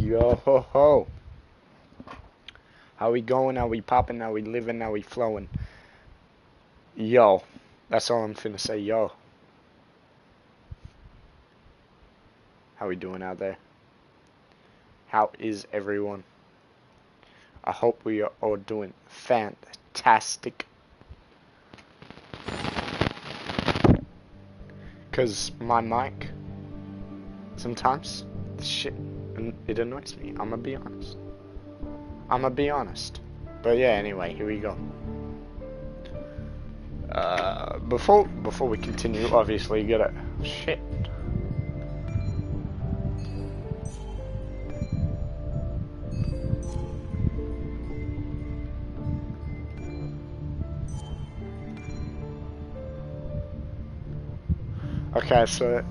Yo ho ho. How we going? How we popping? How we living? How we flowing? Yo. That's all I'm finna say, yo. How we doing out there? How is everyone? I hope we are all doing fantastic. Cause my mic, sometimes, shit, it annoys me. I'ma be honest. But yeah, anyway, here we go. Before we continue, obviously you gotta shit. Okay, so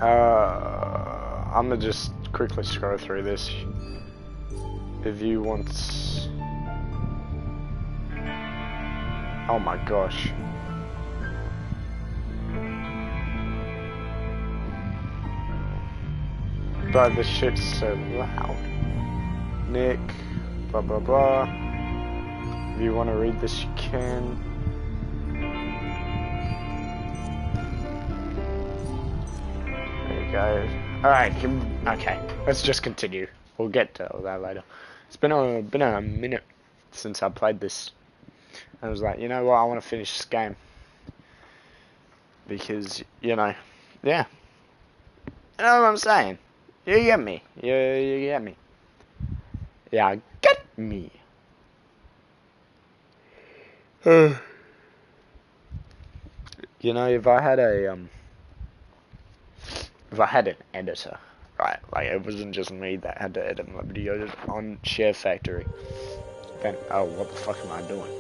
I'm gonna just quickly scroll through this. If you want, oh my gosh. But this shit's so loud. Nick, blah blah blah. If you want to read this, you can. There you go. Alright, okay. Let's just continue. We'll get to all that later. It's been a minute since I played this. I was like, you know what? I want to finish this game because yeah. You know what I'm saying? You get me. You get me. Yeah, get me. You know, if I had an editor, right? Like it wasn't just me that had to edit my videos on Share Factory. Then, oh, what the fuck am I doing?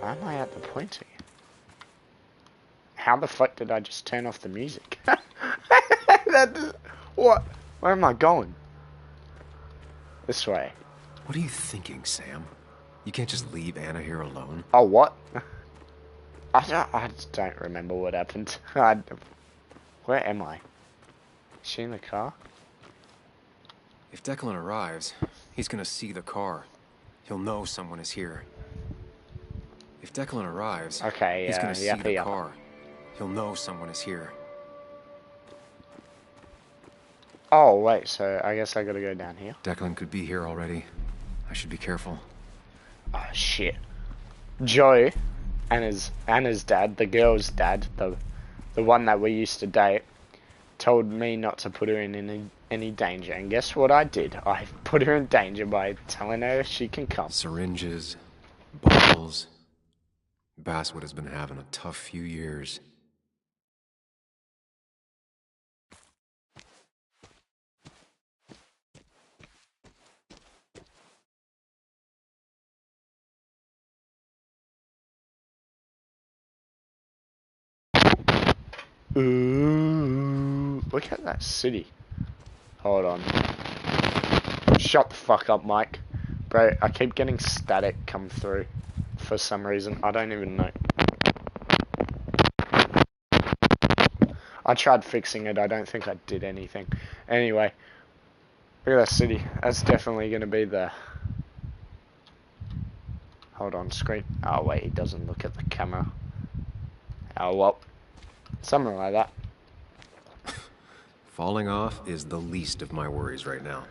Why am I at the pointy? How the fuck did I just turn off the music? What? Where am I going? This way. What are you thinking, Sam? You can't just leave Anna here alone. Oh, what? I just don't remember what happened. Where am I? Is she in the car? If Declan arrives, he's gonna see the car. He'll know someone is here. If Declan arrives, okay, he's gonna see the car. He'll know someone is here. Oh, wait, so I guess I gotta go down here. Declan could be here already. I should be careful. Oh, shit. Joe, Anna's dad, the girl's dad, the one that we used to date, told me not to put her in any danger. And guess what I did? I put her in danger by telling her she can come. Syringes, bottles. Basswood has been having a tough few years. Ooh, look at that city. Hold on. Shut the fuck up, Mike. Bro, I keep getting static come through for some reason. I don't even know. I tried fixing it. I don't think I did anything. Anyway, look at that city. That's definitely going to be the... Hold on, screen. Oh, wait, he doesn't look at the camera. Oh, well. Something like that. Falling off is the least of my worries right now.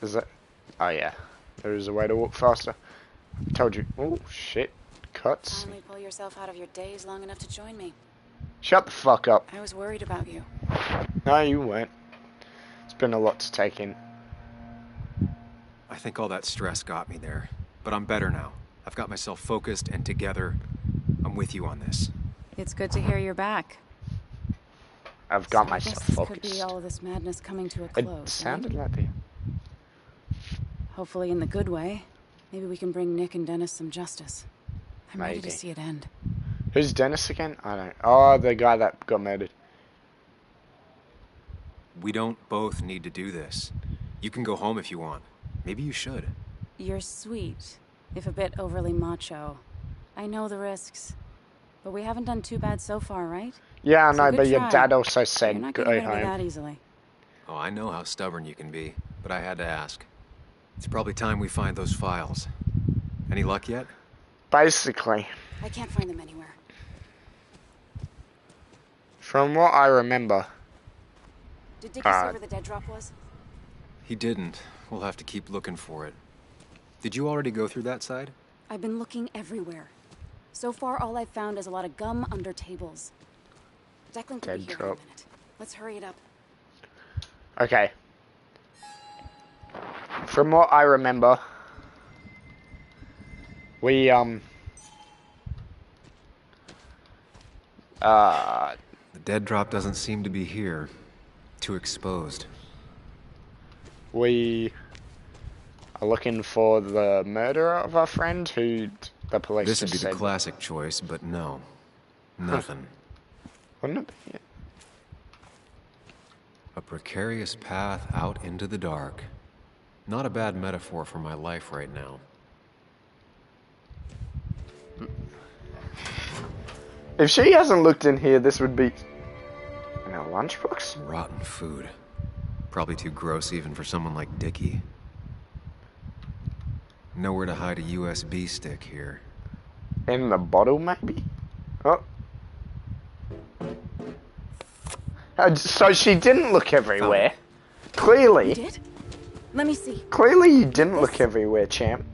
Is it? Oh, yeah. There is a way to walk faster. Told you. Oh, shit. Cuts. Finally pull yourself out of your daze long enough to join me. Shut the fuck up. I was worried about you. No, you weren't. It's been a lot to take in. I think all that stress got me there, but I'm better now. I've got myself focused and together. I'm with you on this. It's good to hear you're back. I've got So myself I guess this focused. could be all of this madness coming to a close. It sounded right? like the... Hopefully in the good way. Maybe we can bring Nick and Dennis some justice. I'm ready to Maybe. see it end. Who's Dennis again? I don't... Oh, the guy that got murdered. We don't both need to do this. You can go home if you want. Maybe you should. You're sweet, if a bit overly macho. I know the risks. But we haven't done too bad so far, right? Yeah, I So know, good but your try. dad also You're said not go getting rid of me home. that easily. Oh, I know how stubborn you can be, but I had to ask. It's probably time we find those files. Any luck yet? Basically, I can't find them anywhere. from what I remember, Did Dickie say where the dead drop was? He didn't. We'll have to keep looking for it. Did you already go through that side? I've been looking everywhere. So far, all I've found is a lot of gum under tables. Declan could Dead be here in a drop. minute. Let's hurry it up. okay. From what I remember, we The dead drop doesn't seem to be here. Too exposed. we are looking for the murderer of our friend who the police This would just be the said. classic choice, but no. Nothing. Wouldn't it be? A precarious path out into the dark. Not a bad metaphor for my life right now. If she hasn't looked in here, this would be in a lunchbox? Rotten food. Probably too gross even for someone like Dickie. Nowhere to hide a USB stick here. In the bottle, maybe? Oh. So she didn't look everywhere. You Clearly. did? Let me see. Clearly you didn't look everywhere, champ.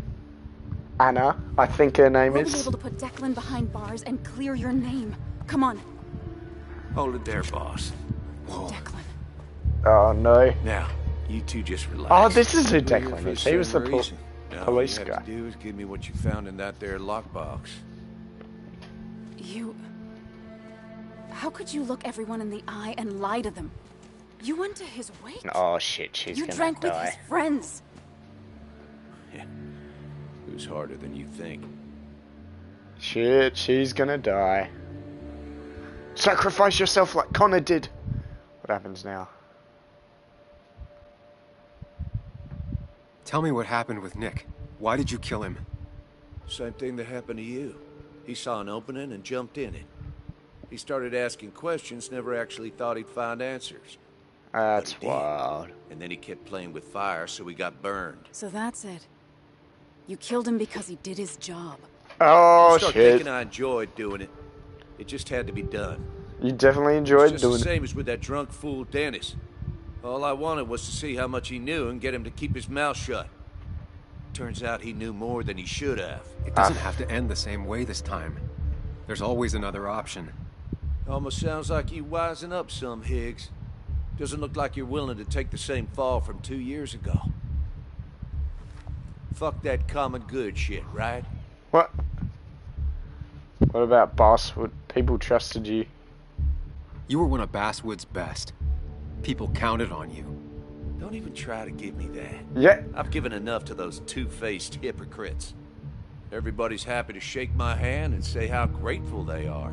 Anna, I think her name We'll be is. able to put Declan behind bars and clear your name. Come on, Hold it there, boss. Declan. Oh no. Now, you two just relax. Oh, this is who We're here Declan for is. He was the same reason. Now, police all you guy. have to do is give me what you found in that there lockbox. You... How could you look everyone in the eye and lie to them? You went to his wake. Oh shit, she's You gonna drank with die. his friends. Who's harder than you think? Shit, she's gonna die. Sacrifice yourself like Connor did. What happens now? Tell me what happened with Nick. Why did you kill him? Same thing that happened to you. He saw an opening and jumped in it. He started asking questions, never actually thought he'd find answers. That's But he did. wild. And then he kept playing with fire, so he got burned. So that's it. You killed him because he did his job. Oh Start shit. thinking I enjoyed doing it. It just had to be done. You definitely It's enjoyed just the doing it. same as with that drunk fool Dennis. All I wanted was to see how much he knew and get him to keep his mouth shut. Turns out he knew more than he should have. It doesn't have to end the same way this time. There's always another option. Almost sounds like you wising up some, Higgs. Doesn't look like you're willing to take the same fall from 2 years ago. Fuck that common good shit, right? What? What about Basswood? People trusted you. You were one of Basswood's best. People counted on you. Don't even try to give me that. Yeah. I've given enough to those two-faced hypocrites. Everybody's happy to shake my hand and say how grateful they are.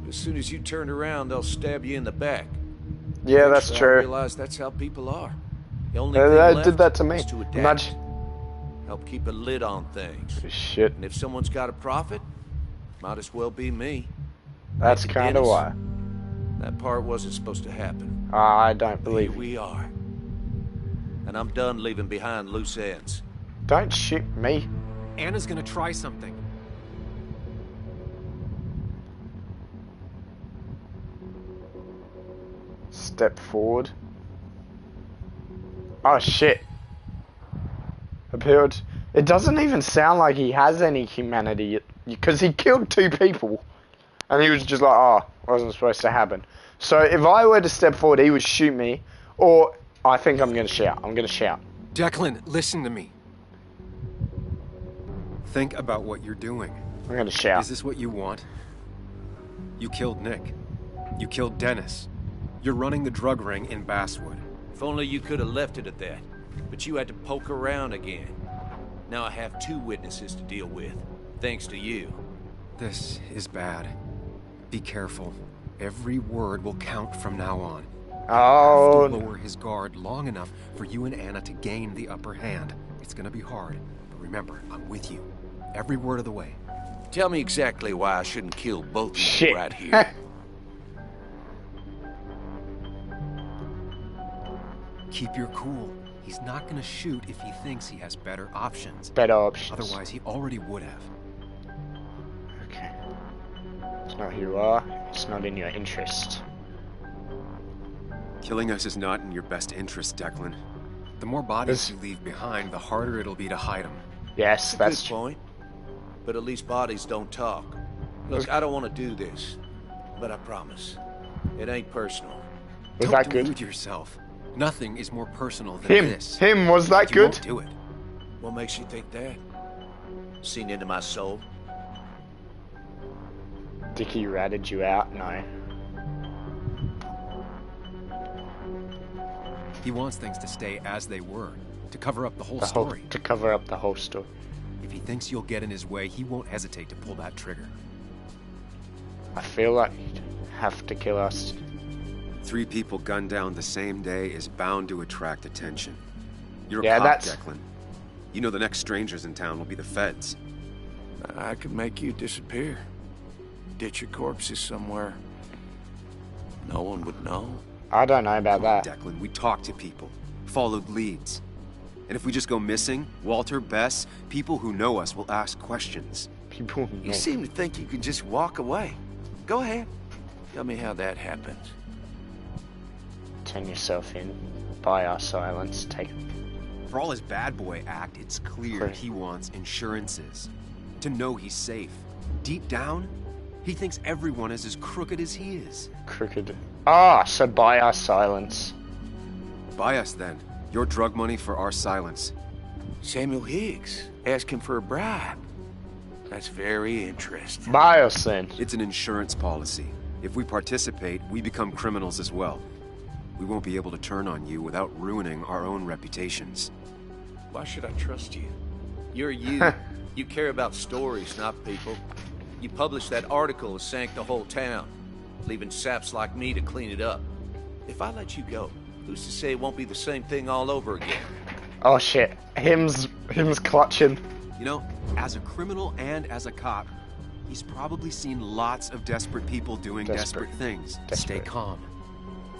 But as soon as you turn around, they'll stab you in the back. Yeah, that's Eventually, I true. realize that's how people are. The only They thing left did that to me. is to adapt. Imagine. Help keep a lid on things. Shit. And if someone's got a profit, might as well be me. That's Like kind of Dennis. why. That part wasn't supposed to happen. I don't Here believe you. we are. And I'm done leaving behind loose ends. Don't shoot me. Anna's gonna try something. Step forward. Oh shit. Appeared. It doesn't even sound like he has any humanity because he killed 2 people. And he was just like, oh, wasn't supposed to happen. So if I were to step forward, he would shoot me. Or I think I'm going to shout. I'm going to shout. Declan, listen to me. Think about what you're doing. I'm going to shout. Is this what you want? You killed Nick. You killed Dennis. You're running the drug ring in Basswood. If only you could have left it at that. But you had to poke around again. Now I have 2 witnesses to deal with, thanks to you. This is bad. Be careful. Every word will count from now on. Oh, Have to lower his guard long enough for you and Anna to gain the upper hand. It's gonna be hard, but remember, I'm with you. Every word of the way. Tell me exactly why I shouldn't kill both of you Shit. right here. Keep your cool. He's not gonna shoot if he thinks he has better options. Better options. Otherwise, he already would have. Okay. It's not who you are. It's not in your interest. Killing us is not in your best interest, Declan. The more bodies This- you leave behind, the harder it'll be to hide them. Yes, that's Good true. point. But at least bodies don't talk. Look, I don't want to do this, but I promise. It ain't personal. Was Don't that delude good? yourself. Nothing is more personal than Him. this. Him, was that But you good? won't do it. What makes you think that? Seen into my soul? Dickie ratted you out? No. He wants things to stay as they were, to cover up the whole The whole, story. to cover up the whole story. If he thinks you'll get in his way, he won't hesitate to pull that trigger. I feel like he'd have to kill us. 3 people gunned down the same day is bound to attract attention. You're a Yeah, cop, that's- Declan. You know the next strangers in town will be the feds. I could make you disappear. Ditch your corpses somewhere. No one would know. I don't know about that. Declan, we talked to people, followed leads. And if we just go missing, Walter, Bess, people who know us will ask questions. People You know. seem to think you can just walk away. Go ahead. Tell me how that happens. Turn yourself in. Buy our silence. Take For all his bad boy act, it's clear Right. he wants insurances. To know he's safe. Deep down, he thinks everyone is as crooked as he is. crooked. Ah, so buy our silence. Buy us then. Your drug money for our silence. Samuel Higgs asking for a bribe. That's very interesting. Buy us then. It's an insurance policy. If we participate, we become criminals as well. We won't be able to turn on you without ruining our own reputations. Why should I trust you? You're you. You care about stories, not people. You published that article that sank the whole town, leaving saps like me to clean it up. If I let you go, who's to say it won't be the same thing all over again? Oh shit. Him's clutching. You know, as a criminal and as a cop, he's probably seen lots of desperate people doing desperate things. Stay Desperate. calm.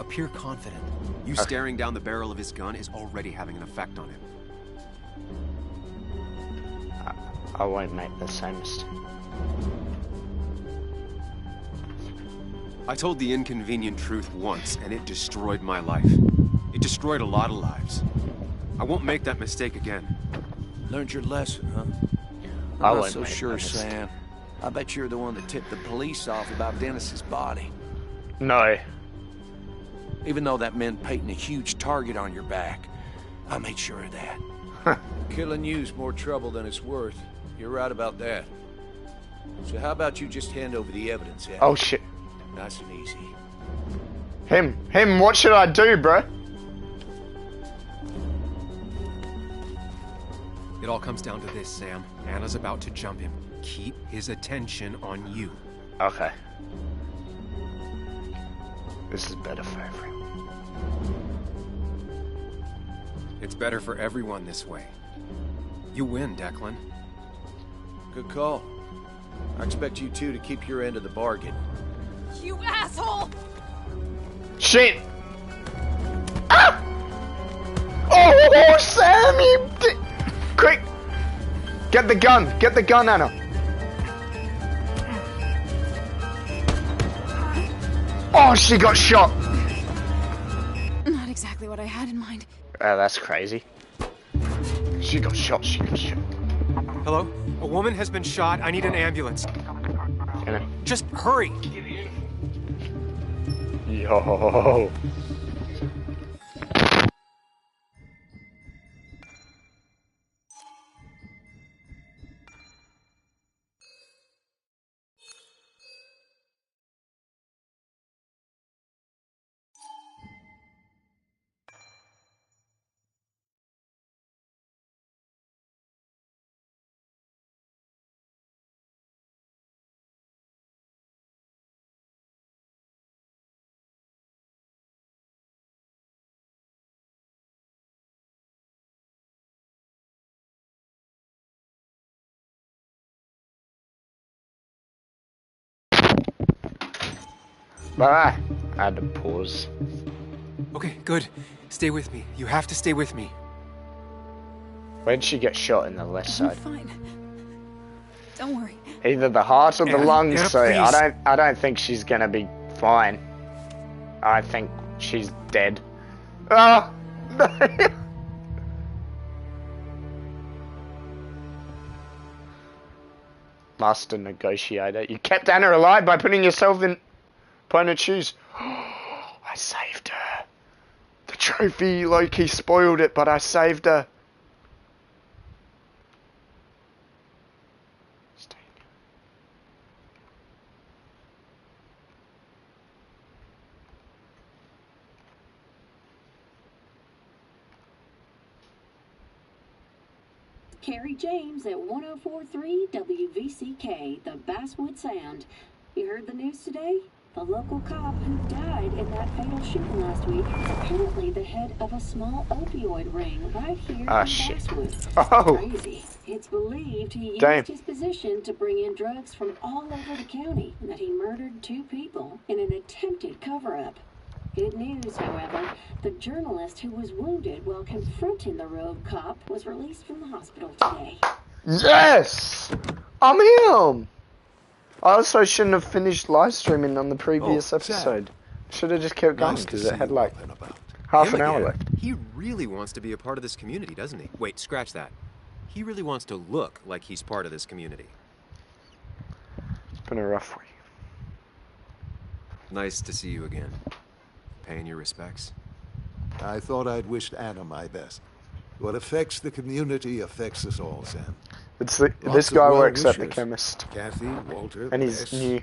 Appear confident. You staring down the barrel of his gun is already having an effect on him. I won't make the same mistake. I told the inconvenient truth once, and it destroyed my life. It destroyed a lot of lives. I won't make that mistake again. Learned your lesson, huh? I I'm not won't so make sure, that mistake. Sam. I bet you're the one that tipped the police off about Dennis's body. No. Even though that meant painting a huge target on your back. I made sure of that. Killing you's more trouble than it's worth. You're right about that. So how about you just hand over the evidence, Ed? Oh shit. Nice and easy. Him, what should I do, bro? It all comes down to this, Sam. Anna's about to jump him. Keep his attention on you. Okay. This is better for everyone. It's better for everyone this way. You win, Declan. Good call. I expect you two to keep your end of the bargain. You asshole! Shit! Ah! Oh, Sam, you quick! Get the gun, Anna. Oh, she got shot. Not exactly what I had in mind. That's crazy. She got shot. Hello? A woman has been shot. I need an ambulance. Anna. Just hurry! Yo. Bye. I had to pause. Okay, good. Stay with me. You have to stay with me. Where'd she get shot in the left I'm side? fine. Don't worry. Either the heart or the Anna, lungs. Anna, So please. I don't think she's gonna be fine. I think she's dead. Oh no. Master negotiator. You kept Anna alive by putting yourself in opponent's shoes. I saved her. The trophy, Loki spoiled it, but I saved her. Carrie James at 1043 WVCK, the Basswood Sound. You heard the news today? The local cop who died in that fatal shooting last week is apparently the head of a small opioid ring right here in Basswood. Oh. Crazy. It's believed he used Damn. his position to bring in drugs from all over the county and that he murdered 2 people in an attempted cover-up. Good news, however, the journalist who was wounded while confronting the rogue cop was released from the hospital today. Yes! I'm him! I also shouldn't have finished live streaming on the previous episode. Should have just kept going because it had like half an hour left. He really wants to be a part of this community, doesn't he? Wait, scratch that. He really wants to look like he's part of this community. It's been a rough week. Nice to see you again. Paying your respects. I thought I'd wished Anna my best. What affects the community affects us all, Sam. It's Lots this of guy well works at the wishers. chemist, Kathy, Walter, and he's Bess, new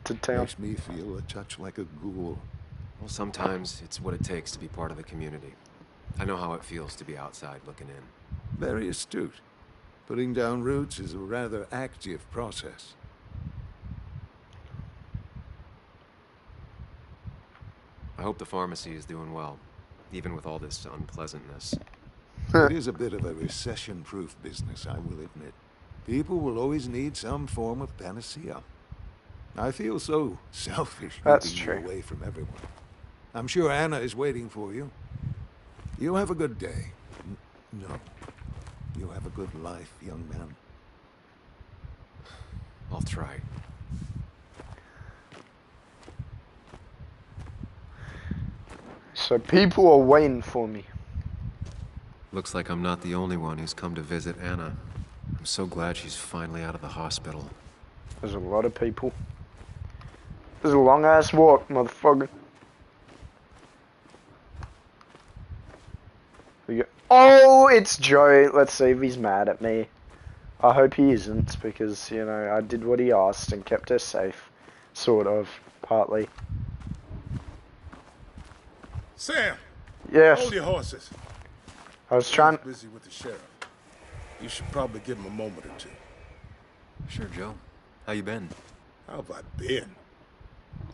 to town. makes me feel a touch like a ghoul. Well, sometimes it's what it takes to be part of the community. I know how it feels to be outside looking in. Very astute. Putting down roots is a rather active process. I hope the pharmacy is doing well, even with all this unpleasantness. It is a bit of a recession-proof business, I will admit. People will always need some form of panacea. I feel so selfish That's keeping true. you away from everyone. I'm sure Anna is waiting for you. You have a good day. No. You have a good life, young man. I'll try. So people are waiting for me. Looks like I'm not the only one who's come to visit Anna. I'm so glad she's finally out of the hospital. There's a lot of people. There's a long ass walk, motherfucker. Oh, it's Joe. Let's see if he's mad at me. I hope he isn't, because, you know, I did what he asked and kept her safe. Sort of. Partly. Sam, Yes. hold your horses. I was trying... I'm busy with the sheriff. You should probably give him a moment or two. Sure, Joe. How you been? How have I been?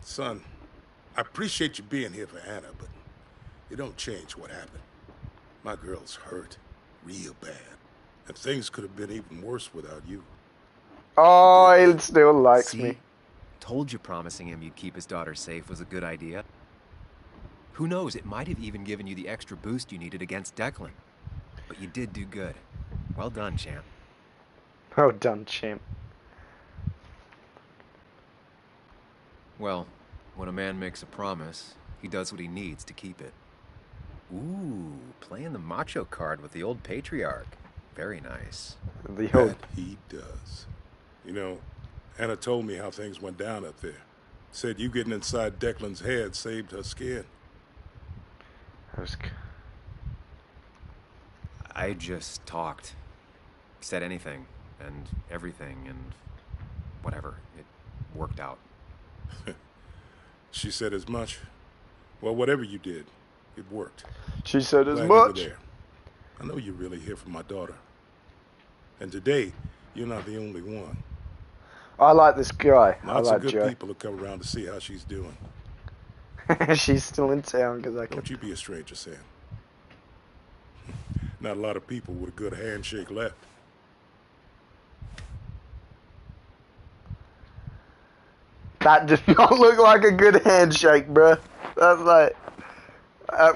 Son, I appreciate you being here for Anna, but it don't change what happened. My girl's hurt, real bad. And things could have been even worse without you. Oh, he still likes See? me. Told you promising him you'd keep his daughter safe was a good idea. Who knows, it might have even given you the extra boost you needed against Declan. But you did do good. Well done, champ. Well done, champ. Well, when a man makes a promise, he does what he needs to keep it. Ooh, playing the macho card with the old patriarch. Very nice. The old... That he does. You know, Anna told me how things went down up there. Said you getting inside Declan's head saved her skin. That was... I just talked. Said anything, and everything, and whatever. It worked out. She said as much. Well, whatever you did, it worked. She said as Glad you were much. there. I know you're really here for my daughter. And today, you're not the only one. I like this guy. Lots I of like good Joe. people have come around to see how she's doing. She's still in town because I can... Don't you be a stranger, Sam. Not a lot of people with a good handshake left. That did not look like a good handshake, bruh. That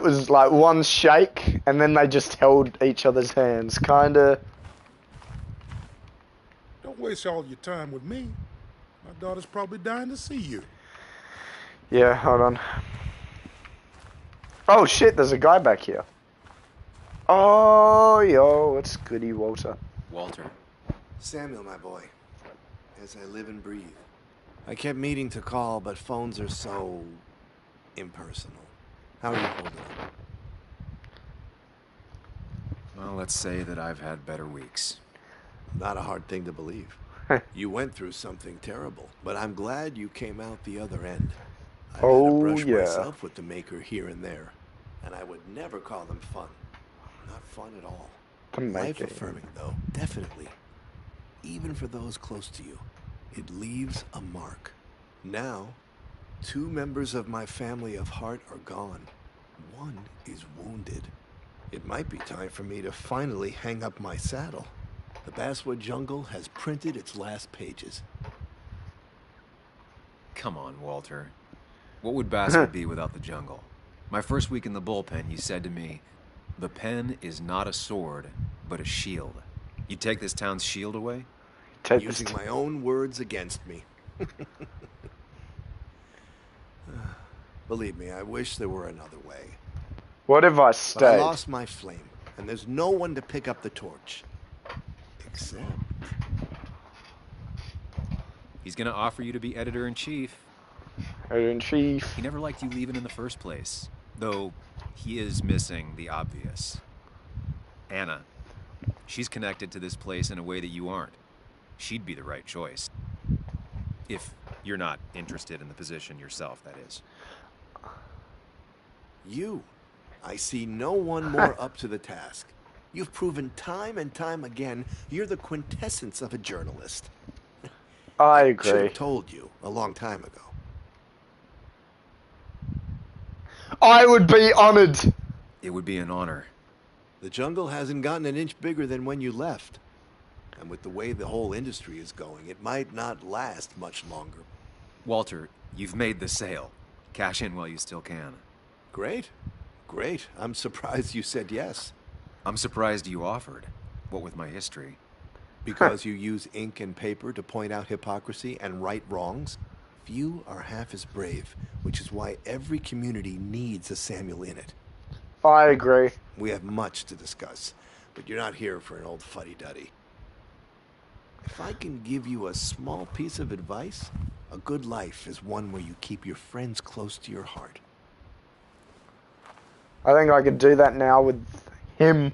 was like one shake, and then they just held each other's hands, kinda. Don't waste all your time with me. My daughter's probably dying to see you. Yeah, hold on. Oh shit, there's a guy back here. Oh, yo, it's goody Walter. Walter. Samuel, my boy. As I live and breathe. I kept meaning to call, but phones are so impersonal. How are you holding up? Well, let's say that I've had better weeks. Not a hard thing to believe. You went through something terrible, but I'm glad you came out the other end. I've had to brush myself with the maker here and there, and I would never call them fun. Not fun at all. Life-affirming, though, definitely. Even for those close to you, it leaves a mark. Now, 2 members of my family of heart are gone. 1 is wounded. It might be time for me to finally hang up my saddle. The Basswood Jungle has printed its last pages. Come on, Walter. What would Basswood be without the jungle? My first week in the bullpen, you said to me, the pen is not a sword, but a shield. You take this town's shield away? Using my own words against me. Believe me, I wish there were another way. What if I stayed? But I lost my flame, and there's no one to pick up the torch. Except... He's gonna offer you to be editor-in-chief. Editor-in-chief. He never liked you leaving in the first place, though he is missing the obvious. Anna. She's connected to this place in a way that you aren't. She'd be the right choice. If you're not interested in the position yourself, that is. You. I see no one more up to the task. You've proven time and time again you're the quintessence of a journalist. I agree. Should have told you a long time ago. I would be honored. It would be an honor. The jungle hasn't gotten an inch bigger than when you left. And with the way the whole industry is going, it might not last much longer. Walter, you've made the sale. Cash in while you still can. Great. Great. I'm surprised you said yes. I'm surprised you offered. What with my history? Because you use ink and paper to point out hypocrisy and right wrongs? Few are half as brave, which is why every community needs a Samuel in it. I agree. We have much to discuss, but you're not here for an old fuddy-duddy. If I can give you a small piece of advice, a good life is one where you keep your friends close to your heart. I think I could do that now with him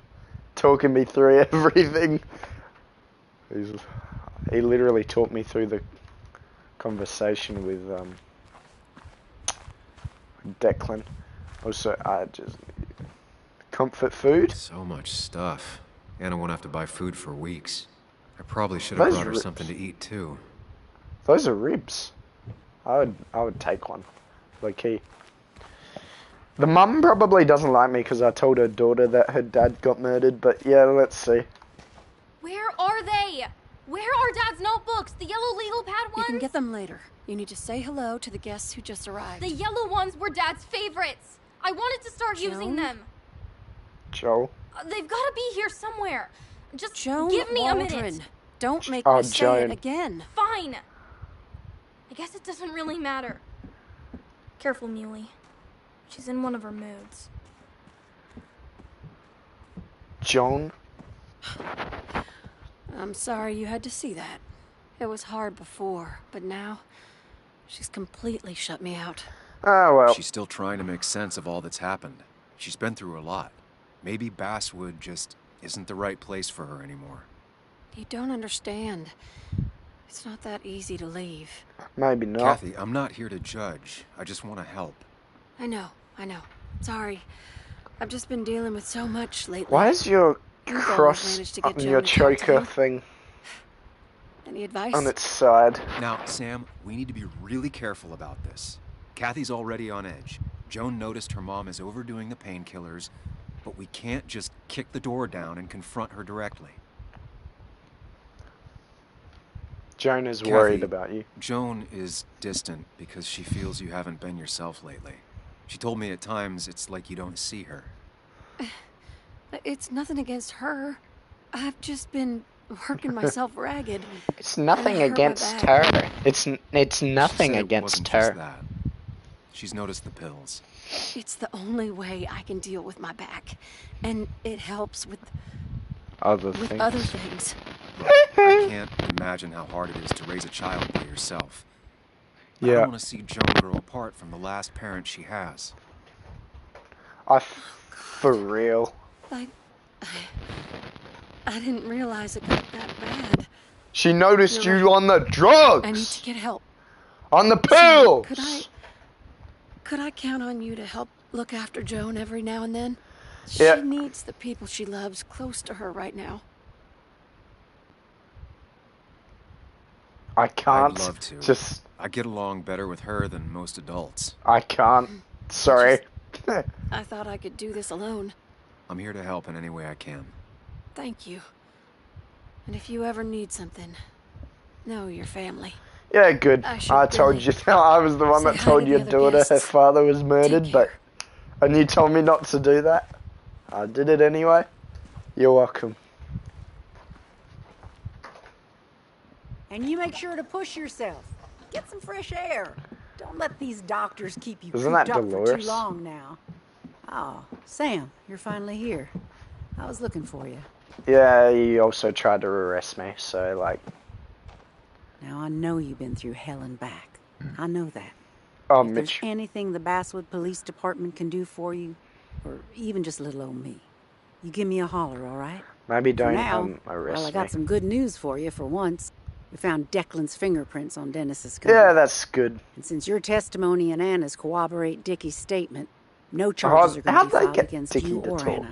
talking me through everything. He literally talked me through the conversation with Declan. Also, I just comfort food. So much stuff. Anna won't have to buy food for weeks. I probably should have brought her something to eat too. Those are ribs. I would take one. Low key. The mum probably doesn't like me because I told her daughter that her dad got murdered, but yeah, let's see. Where are they? Where are Dad's notebooks? The yellow legal pad ones? You can get them later. You need to say hello to the guests who just arrived. The yellow ones were Dad's favorites. I wanted to start using them. Joel? They've got to be here somewhere. Just Joan give me Waldron. a minute. Don't make me say it again. Fine. I guess it doesn't really matter. Careful, Muley. She's in one of her moods. Joan? I'm sorry you had to see that. It was hard before, but now she's completely shut me out. Oh, well. She's still trying to make sense of all that's happened. She's been through a lot. Maybe Basswood just isn't the right place for her anymore. You don't understand. It's not that easy to leave. Maybe not. Kathy, I'm not here to judge. I just want to help. I know. Sorry. I've just been dealing with so much lately. Why is your You've cross managed to get on Joan your to talk to choker him. thing Any advice? on its side? Now, Sam, we need to be really careful about this. Kathy's already on edge. Joan noticed her mom is overdoing the painkillers, but we can't just kick the door down and confront her directly. Joan is Kathy, worried about you. Joan is distant because she feels you haven't been yourself lately. She told me at times it's like you don't see her. It's nothing against her. I've just been working myself ragged. It's nothing I hurt my against back. her. It's nothing She said it against wasn't just her. that. She's noticed the pills. It's the only way I can deal with my back. And it helps with Other other things. things. Look, I can't imagine how hard it is to raise a child by yourself. I Yeah. don't want to see Joan grow apart from the last parent she has. For real. I didn't realize it got that bad. She noticed You're you right. on the drugs. I need to get help. On the Sam, pills. could I count on you to help look after Joan every now and then? Yeah. She needs the people she loves close to her right now. I can't. I'd love to. Just. I get along better with her than most adults. I can't. Sorry. I thought I could do this alone. I'm here to help in any way I can. Thank you. And if you ever need something, know your family. Yeah, good. I should I told really you. I was the one say that hi told to your the other daughter her guests. father was murdered, Take but and you told me not to do that. I did it anyway. You're welcome. And you make sure to push yourself. Get some fresh air. Don't let these doctors keep you Isn't cooped that up for Dolores? too long now. Oh, Sam, you're finally here. I was looking for you. Yeah, he also tried to arrest me, so like. Now, I know you've been through hell and back. I know that. Oh, If there's Mitch. anything the Basswood Police Department can do for you, or even just little old me, you give me a holler, all right? Maybe For don't now, arrest well, I me. got some good news for you for once. We found Declan's fingerprints on Dennis's gun. Yeah, that's good. And since your testimony and Anna's corroborate Dickie's statement, no charges are going to How'd be they filed get against Dickie you to or talk? Anna.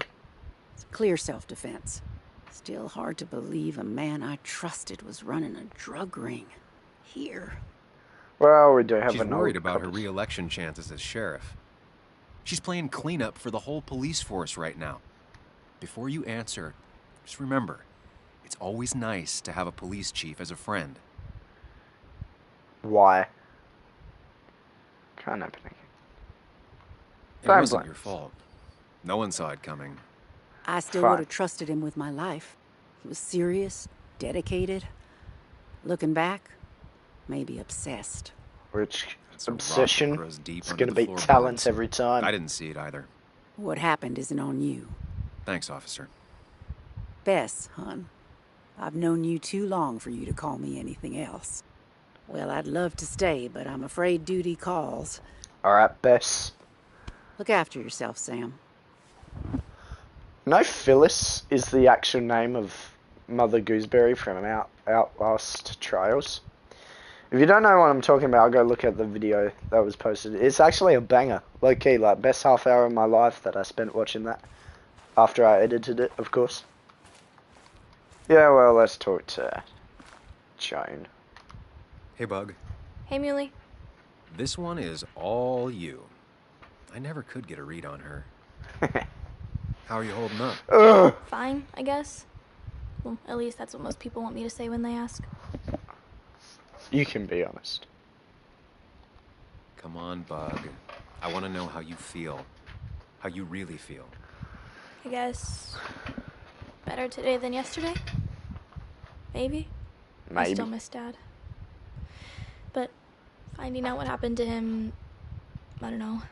It's clear self-defense. Still hard to believe a man I trusted was running a drug ring. Here. Well, we do have She's an worried old about her copy. re-election chances as sheriff. She's playing cleanup for the whole police force right now. Before you answer, just remember, it's always nice to have a police chief as a friend. Why? Can't happen again. It Don't wasn't blame your us. fault. No one saw it coming. I still Fine. would have trusted him with my life. He was serious, dedicated. Looking back, maybe obsessed. Which It's a rock that obsession? grows deep It's under gonna the be floorboards. talent every time. I didn't see it either. What happened isn't on you. Thanks, officer. Bess, hon, I've known you too long for you to call me anything else. Well, I'd love to stay, but I'm afraid duty calls. Alright, Bess. Look after yourself, Sam. No, Phyllis is the actual name of Mother Gooseberry from Outlast Trials. If you don't know what I'm talking about, go look at the video that was posted. It's actually a banger. Low-key, like, best half hour of my life that I spent watching that. After I edited it, of course. Yeah, well, let's talk to Joan. Hey, Bug. Hey, Muley. This one is all you. I never could get a read on her. How are you holding up? Ugh. Fine, I guess. Well, at least that's what most people want me to say when they ask. You can be honest. Come on, Bug. I want to know how you feel. How you really feel. I guess better today than yesterday? Maybe. I Maybe. still miss Dad. But finding out what happened to him, I don't know,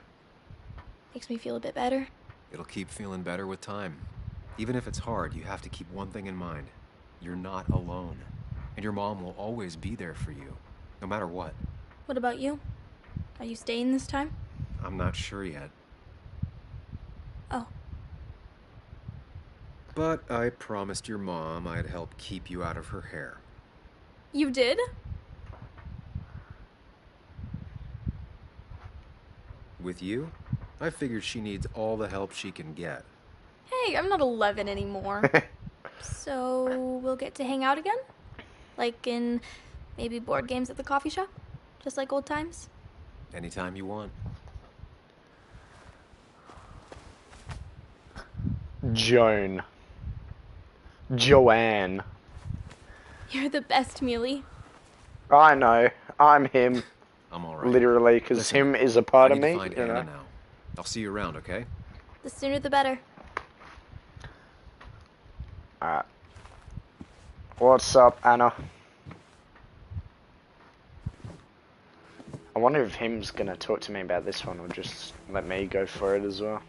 makes me feel a bit better. It'll keep feeling better with time. Even if it's hard, you have to keep one thing in mind. You're not alone. And your mom will always be there for you, no matter what. What about you? Are you staying this time? I'm not sure yet. Oh. But I promised your mom I'd help keep you out of her hair. You did? With you, I figured she needs all the help she can get. Hey, I'm not 11 anymore. So we'll get to hang out again? Like in maybe board games at the coffee shop? Just like old times? Anytime you want. Joanne. You're the best, Muley. I know. I'm him. I'm alright. Literally, because him is a part of me. I need to find Anna now. I'll see you around, okay? The sooner the better. Alright. What's up, Anna? I wonder if him's gonna talk to me about this one or just let me go for it as well.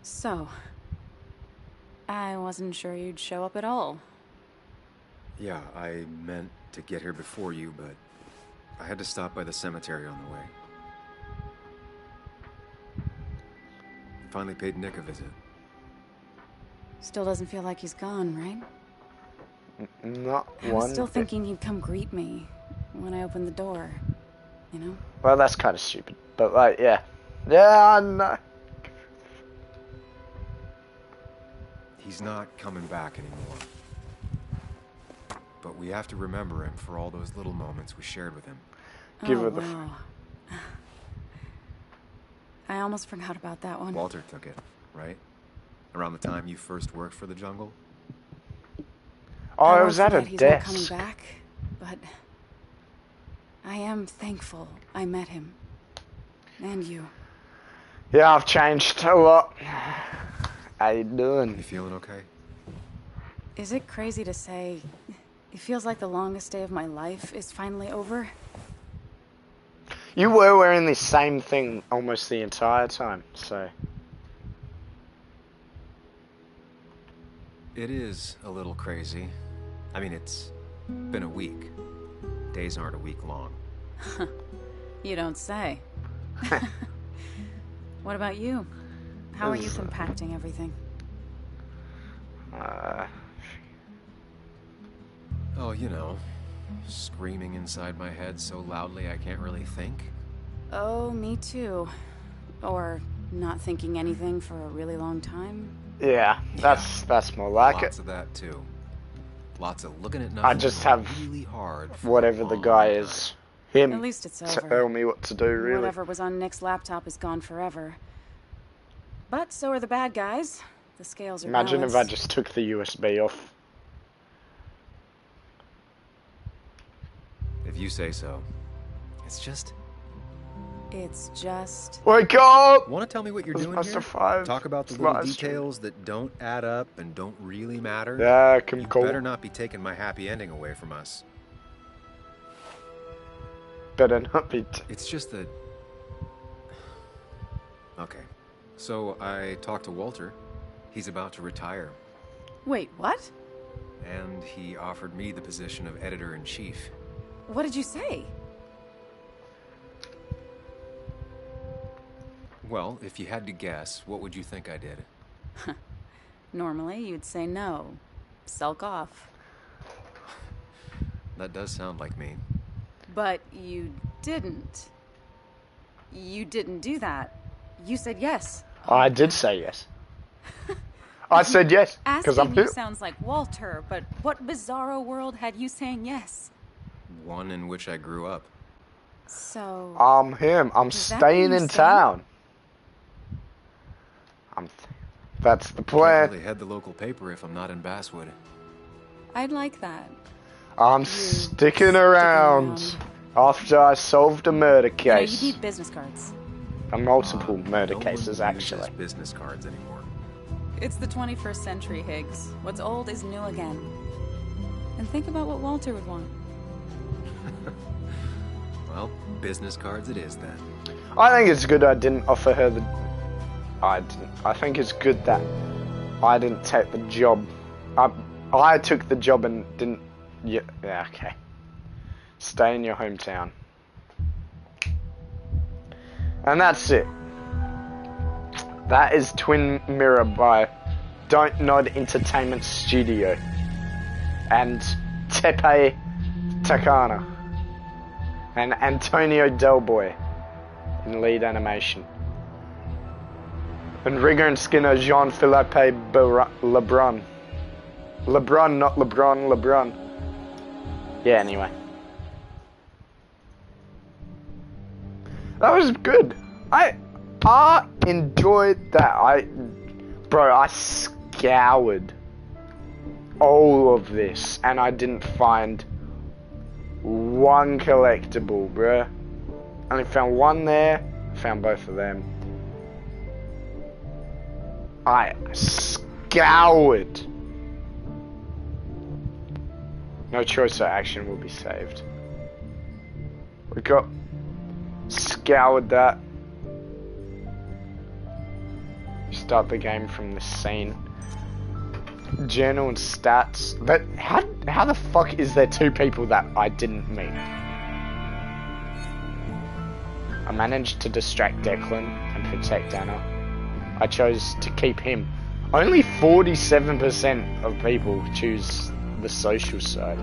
So, I wasn't sure you'd show up at all. Yeah, I meant to get here before you, but I had to stop by the cemetery on the way. Finally paid Nick a visit. Still doesn't feel like he's gone, right? Not I was still thinking he'd come greet me when I opened the door, you know? Well, that's kind of stupid, but like, yeah. Yeah, I know. He's not coming back anymore. But we have to remember him for all those little moments we shared with him. Give her the wow. I almost forgot about that one. Walter took it, right? Around the time you first worked for the jungle? Oh, I was at a he's desk. Not coming back, but I am thankful I met him. And you. Yeah, I've changed a lot. How you doing? You feeling okay? Is it crazy to say it feels like the longest day of my life is finally over? You were wearing the same thing almost the entire time, so... It is a little crazy. I mean, it's been a week. Days aren't a week long. You don't say. What about you? How are you compacting everything? Oh, you know, screaming inside my head so loudly I can't really think. Oh, me too. Or not thinking anything for a really long time. Yeah, that's more like Lots it. of that too. Lots of looking at nothing. I just have really hard whatever the guy is. Him. At least it's over. Tell me what to do, really. Whatever was on Nick's laptop is gone forever. But so are the bad guys. The scales are Imagine balanced. if I just took the USB off. If you say so. It's just... Wake up! Want to tell me what you're doing Master here? 5. Talk about the It's little my details that don't add up and don't really matter? Yeah, come You cool. better not be taking my happy ending away from us. Better not be... It's just that... Okay. So I talked to Walter. He's about to retire. Wait, what? And he offered me the position of editor-in-chief. What did you say? Well, if you had to guess, what would you think I did? Normally, you'd say no. Sulk off. That does sound like me. But you didn't. You didn't do that. You said yes. I did say yes. I said yes, because I'm Asking you here. sounds like Walter, but what bizarro world had you saying yes? One in which I grew up. So... I'm him. I'm Does that staying mean you in stay? town. That's the plan. Can't really head the local paper if I'm not in Basswood. I'd like that. I'm sticking around after I solved a murder You know, case. you need business cards. Multiple murder No one cases, uses actually. business cards anymore. It's the 21st century, Higgs. What's old is new again. And think about what Walter would want. Well, business cards it is then. I think it's good I didn't offer her the... I didn't. I think it's good that I didn't take the job. I took the job and didn't... Yeah, okay. Stay in your hometown. And that's it. That is Twin Mirror by Don't Nod Entertainment Studio. And Tepe Takana. And Antonio Del Boy in lead animation. And Rigger and Skinner, Jean-Philippe Lebrun. LeBron, not LeBron, LeBron. Yeah, anyway. That was good. I enjoyed that. Bro, I scoured all of this and I didn't find one collectible, bruh. Only found one there, found both of them. I scoured. No choice or action will be saved. We got scoured that. Start the game from the scene. Journal and stats. But how the fuck is there two people that I didn't meet? I managed to distract Declan and protect Anna. I chose to keep him. Only 47% of people choose the social side.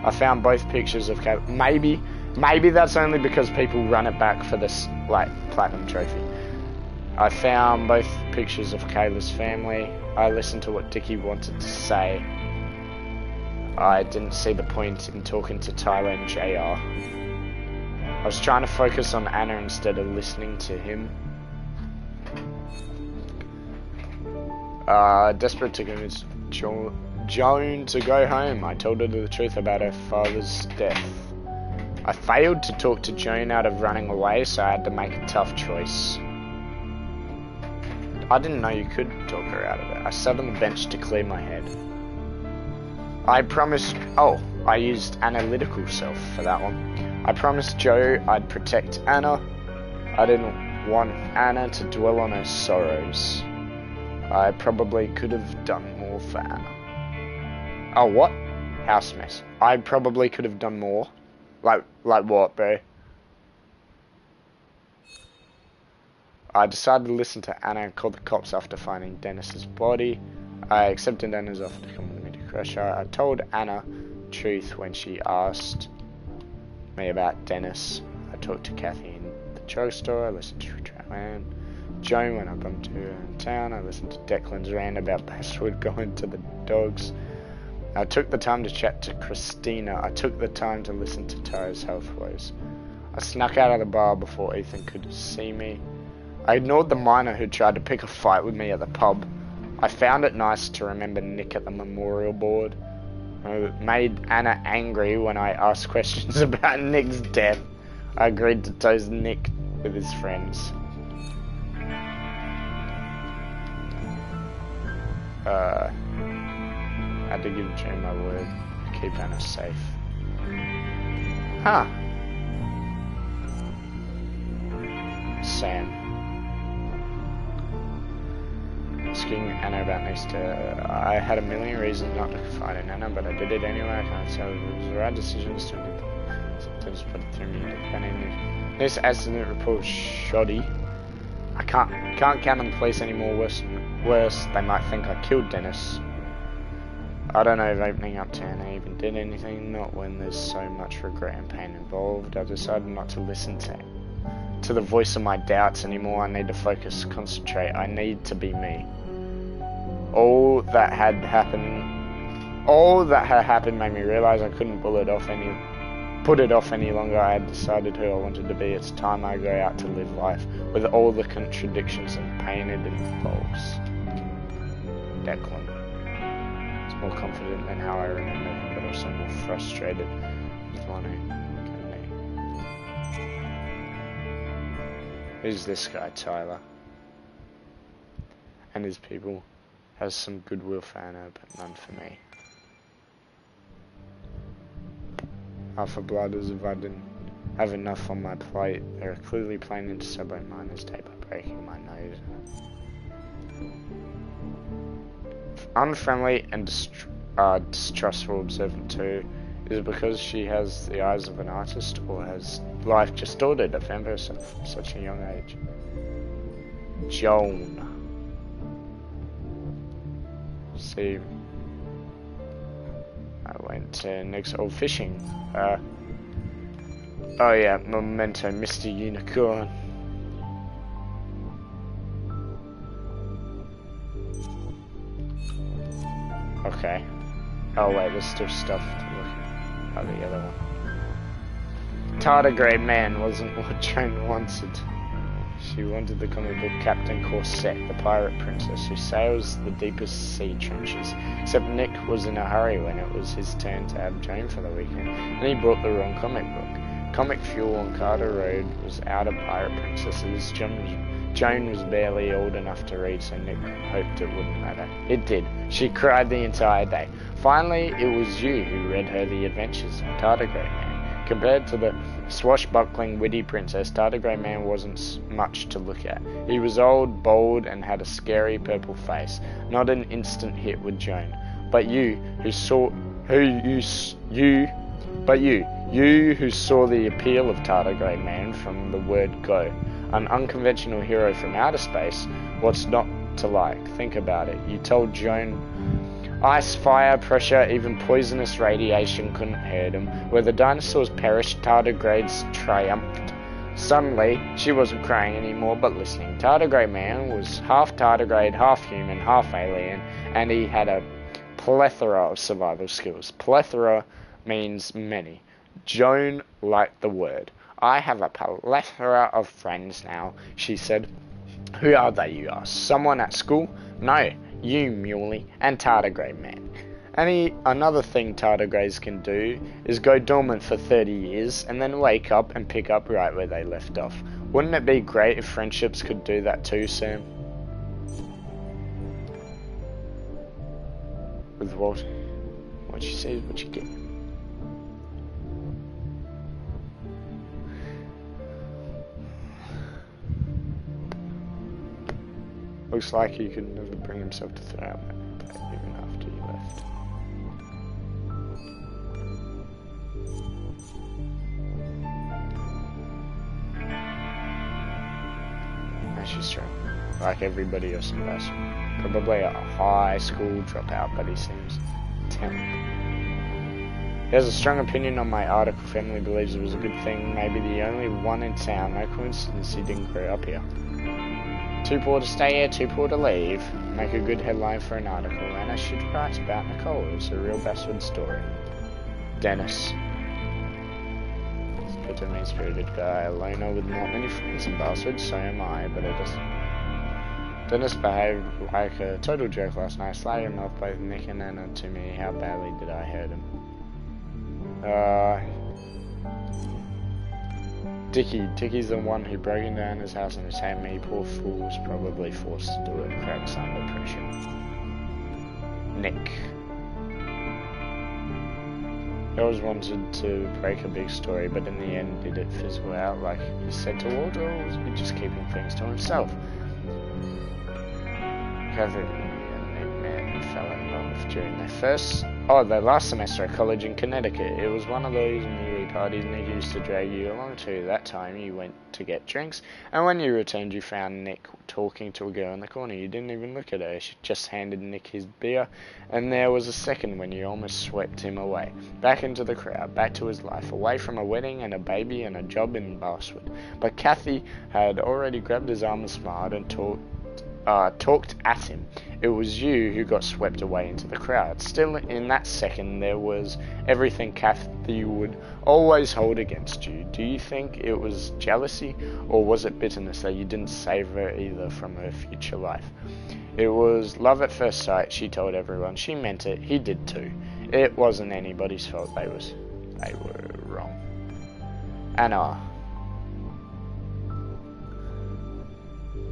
I found both pictures of Kayla. Maybe that's only because people run it back for this, like, platinum trophy. I found both pictures of Kayla's family. I listened to what Dickie wanted to say. I didn't see the point in talking to Tyler and JR. I was trying to focus on Anna instead of listening to him. Desperate to convince Joan to go home, I told her the truth about her father's death. I failed to talk to Joan out of running away, so I had to make a tough choice. I didn't know you could talk her out of it. I sat on the bench to clear my head. I promised... Oh, I used analytical self for that one. I promised Joe I'd protect Anna. I didn't want Anna to dwell on her sorrows. I probably could have done more for Anna. Oh, what? House mess. I probably could have done more. Like what, bro? I decided to listen to Anna and call the cops after finding Dennis's body. I accepted Anna's offer to come with me to crush her. I told Anna the truth when she asked me about Dennis. I talked to Kathy in the drugstore. I listened to Joanne. Joan when I bumped into her in town. I listened to Declan's rant about Basswood going to the dogs. I took the time to chat to Christina. I took the time to listen to Tyra's health woes. I snuck out of the bar before Ethan could see me. I ignored the miner who tried to pick a fight with me at the pub. I found it nice to remember Nick at the memorial board. It made Anna angry when I asked questions about Nick's death. I agreed to toast Nick with his friends. I had to give Jane my word to keep Anna safe. Huh. Sam. Asking Anna about next to... I had a million reasons not to confide in Anna, but I did it anyway. I can't tell if it was the right decision to sometimes put it through me independently. This accident report shoddy. I can't count on the police anymore. Worse, they might think I killed Dennis. I don't know if opening up to Anna even did anything, not when there's so much regret and pain involved. I decided not to listen to the voice of my doubts anymore. I need to focus, concentrate. I need to be me. All that had happened made me realize I couldn't put it off any longer. I had decided who I wanted to be. It's time I go out to live life with all the contradictions and pain it involves. Declan. It's more confident than how I remember him, but also more frustrated with one Who's this guy, Tyler? And his people. Has some goodwill for Anna, but none for me. Alpha Blood as if I didn't have enough on my plate. They are clearly planning to celebrate Miner's Day by breaking my nose. Unfriendly and distrustful observant too. Is it because she has the eyes of an artist, or has life just taught her to defend herself at such a young age? Joan. See, I went to Nick's old fishing. Oh yeah, Memento, Mr. Unicorn. Okay. Oh wait, there's still stuff to look at. Oh, the other one. Tardigrade man wasn't what Joan wanted. She wanted the comic book Captain Corset, the pirate princess who sails the deepest sea trenches. Except Nick was in a hurry when it was his turn to have Joan for the weekend, and he brought the wrong comic book. Comic Fuel on Carter Road was out of pirate princesses. Joan was barely old enough to read, so Nick hoped it wouldn't matter. It did. She cried the entire day. Finally, it was you who read her The Adventures of Tardigrade Man. Compared to the swashbuckling, witty princess, Tardigrade Man wasn't much to look at. He was old, bald, and had a scary purple face. Not an instant hit with Joan. But you who saw the appeal of Tardigrade Man from the word go. An unconventional hero from outer space, what's not to like? Think about it. You told Joan ice, fire, pressure, even poisonous radiation couldn't hurt him. Where the dinosaurs perished, Tardigrades triumphed. Suddenly, she wasn't crying anymore, but listening. Tardigrade Man was half tardigrade, half human, half alien, and he had a plethora of survival skills. Plethora means many. Joan liked the word. I have a plethora of friends now, she said. Who are they, you ask? Someone at school? No, you, Muley, and Tardigrade Man. Another thing tardigrades can do is go dormant for 30 years and then wake up and pick up right where they left off. Wouldn't it be great if friendships could do that too, Sam? With what? What you see is what you get. Looks like he could never bring himself to throw out that even after you left. And she's strong, like everybody else in Basswood. Probably a high school dropout, but he seems talented. He has a strong opinion on my article. Family believes it was a good thing, maybe the only one in town. No coincidence he didn't grow up here. Too poor to stay here, too poor to leave. Make a good headline for an article, and I should write about Nicole. It's a real Basswood story. Dennis. He's a bitter, mean-spirited guy, a loner with not many friends in Basswood, so am I, but it doesn't. Dennis behaved like a total jerk last night, slagging off both Nick and Anna to me. How badly did I hurt him? Dickie's the one who broke into Anna's house and attacked me. Poor fool was probably forced to do it. Cracks under pressure. Nick. He always wanted to break a big story, but in the end, did it fizzle out like he said to Walter, or was he just keeping things to himself? Kathy and Nick met and fell in love during their last semester at college in Connecticut. It was one of those Neely parties Nick used to drag you along to. That time you went to get drinks, and when you returned you found Nick talking to a girl in the corner. You didn't even look at her. She just handed Nick his beer, and there was a second when you almost swept him away. Back into the crowd, back to his life, away from a wedding and a baby and a job in Basswood. But Kathy had already grabbed his arm and smiled and talked at him. It was you who got swept away into the crowd. Still, in that second, there was everything Kathy would always hold against you. Do you think it was jealousy, or was it bitterness that you didn't save her either from her future life? It was love at first sight, she told everyone. She meant it. He did too. It wasn't anybody's fault. They were wrong. Anna.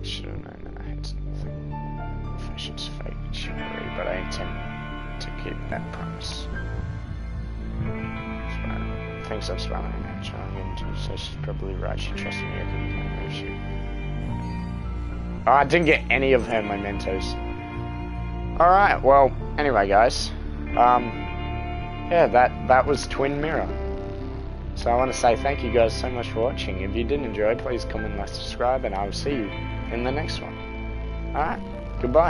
Should have known that I had something. Fashion's fake chivalry, but I intend to keep that promise. Thinks I'm smiling at her, trying to get into it, so she's probably right. She trusted me. I couldn't blame her if she... Oh, I didn't get any of her mementos. Alright, well, anyway, guys. Yeah, that was Twin Mirror. So I want to say thank you guys so much for watching. If you did enjoy, please comment, like, subscribe, and I will see you in the next one. Alright, goodbye.